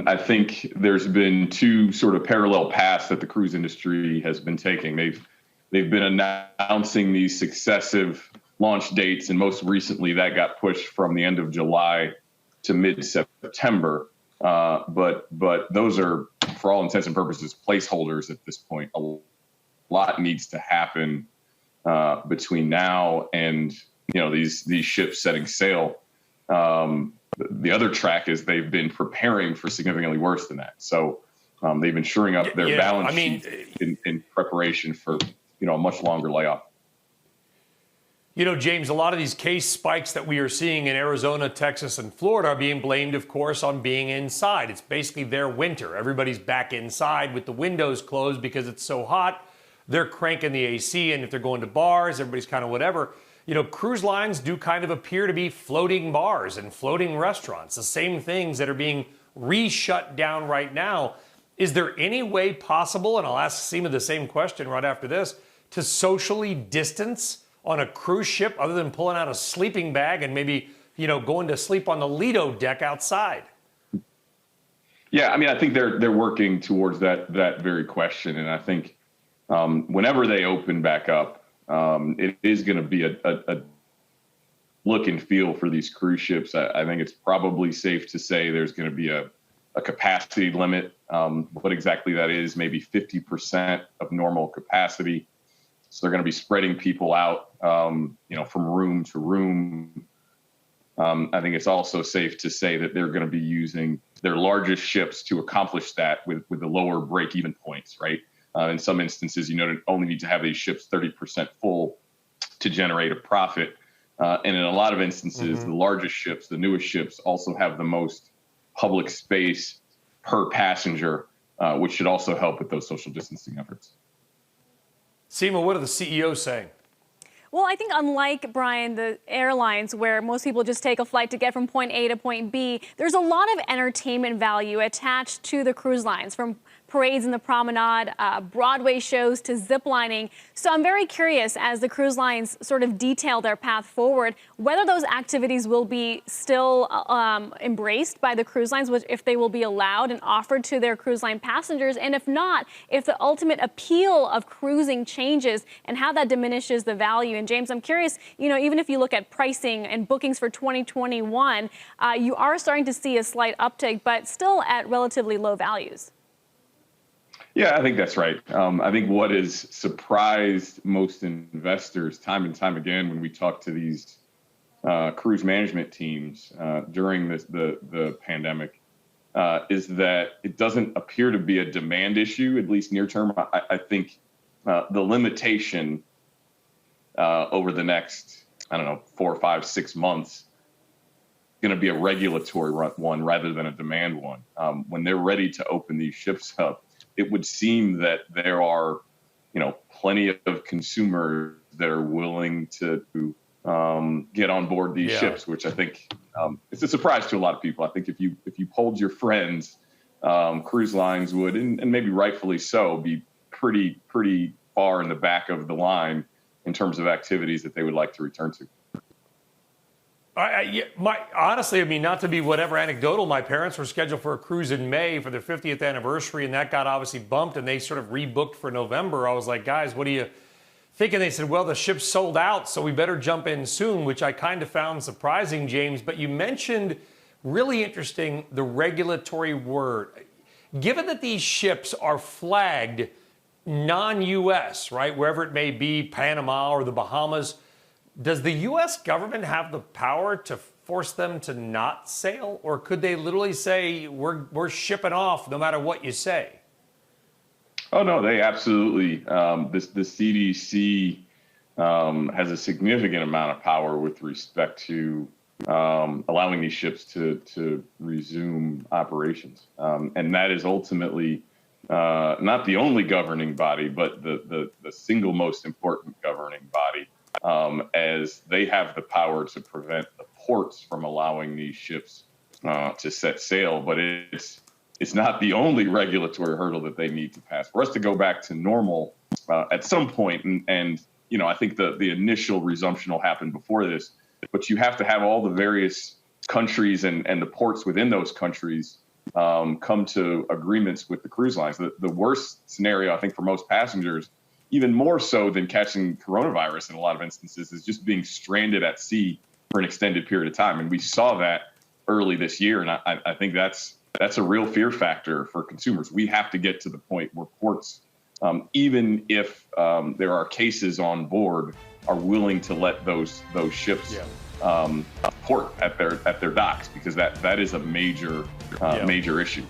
I think there's been two sort of parallel paths that the cruise industry has been taking. They've been announcing these successive launch dates, and most recently that got pushed from the end of July to mid-September. But those are, for all intents and purposes, placeholders at this point. A lot needs to happen between now and these ships setting sail. The other track is they've been preparing for significantly worse than that. So they've been shoring up their balance sheet in preparation for a much longer layoff. James, a lot of these case spikes that we are seeing in Arizona, Texas, and Florida are being blamed, of course, on being inside. It's basically their winter. Everybody's back inside with the windows closed because it's so hot. They're cranking the AC, and if they're going to bars, everybody's kind of whatever. Cruise lines do kind of appear to be floating bars and floating restaurants, the same things that are being re-shut down right now. Is there any way possible, and I'll ask Seema the same question right after this, to socially distance on a cruise ship other than pulling out a sleeping bag and maybe, going to sleep on the Lido deck outside? Yeah, I think they're working towards that very question. And I think whenever they open back up, it is going to be a look and feel for these cruise ships. I think it's probably safe to say there's going to be a capacity limit. What exactly that is, maybe 50% of normal capacity. So they're going to be spreading people out, from room to room. I think it's also safe to say that they're going to be using their largest ships to accomplish that with the lower break-even points, right? In some instances, only need to have these ships 30% full to generate a profit. And in a lot of instances, the largest ships, the newest ships, also have the most public space per passenger, which should also help with those social distancing efforts. Seema, what are the CEOs saying? Well, I think unlike, Brian, the airlines where most people just take a flight to get from point A to point B, there's a lot of entertainment value attached to the cruise lines, from parades in the promenade, Broadway shows to ziplining. So I'm very curious, as the cruise lines sort of detail their path forward, whether those activities will be still embraced by the cruise lines, if they will be allowed and offered to their cruise line passengers, and if not, if the ultimate appeal of cruising changes and how that diminishes the value. And James, I'm curious, even if you look at pricing and bookings for 2021, you are starting to see a slight uptick, but still at relatively low values. Yeah, I think that's right. I think what has surprised most investors time and time again when we talk to these cruise management teams during the pandemic is that it doesn't appear to be a demand issue, at least near term. I think the limitation over the next, 4, 5, 6 months going to be a regulatory one rather than a demand one. When they're ready to open these ships up, it would seem that there are, plenty of consumers that are willing to get on board these ships, which I think it's a surprise to a lot of people. I think if you polled your friends, cruise lines would, and maybe rightfully so, be pretty far in the back of the line in terms of activities that they would like to return to. Honestly, not to be whatever anecdotal, my parents were scheduled for a cruise in May for their 50th anniversary, and that got obviously bumped, and they sort of rebooked for November. I was like, guys, what do you think? And they said, well, the ship's sold out, so we better jump in soon, which I kind of found surprising, James. But you mentioned, really interesting, the regulatory word. Given that these ships are flagged non-U.S., right, wherever it may be, Panama or the Bahamas, does the U.S. government have the power to force them to not sail? Or could they literally say, we're shipping off no matter what you say? Oh, no, they absolutely. The CDC has a significant amount of power with respect to allowing these ships to resume operations. And that is ultimately not the only governing body, but the single most important governing body. As they have the power to prevent the ports from allowing these ships to set sail. But it's not the only regulatory hurdle that they need to pass. For us to go back to normal at some point, and I think the initial resumption will happen before this, but you have to have all the various countries and the ports within those countries come to agreements with the cruise lines. The worst scenario, I think, for most passengers, even more so than catching coronavirus in a lot of instances, is just being stranded at sea for an extended period of time. And we saw that early this year. And I think that's a real fear factor for consumers. We have to get to the point where ports, even if there are cases on board, are willing to let those ships port at their docks, because that is a major issue.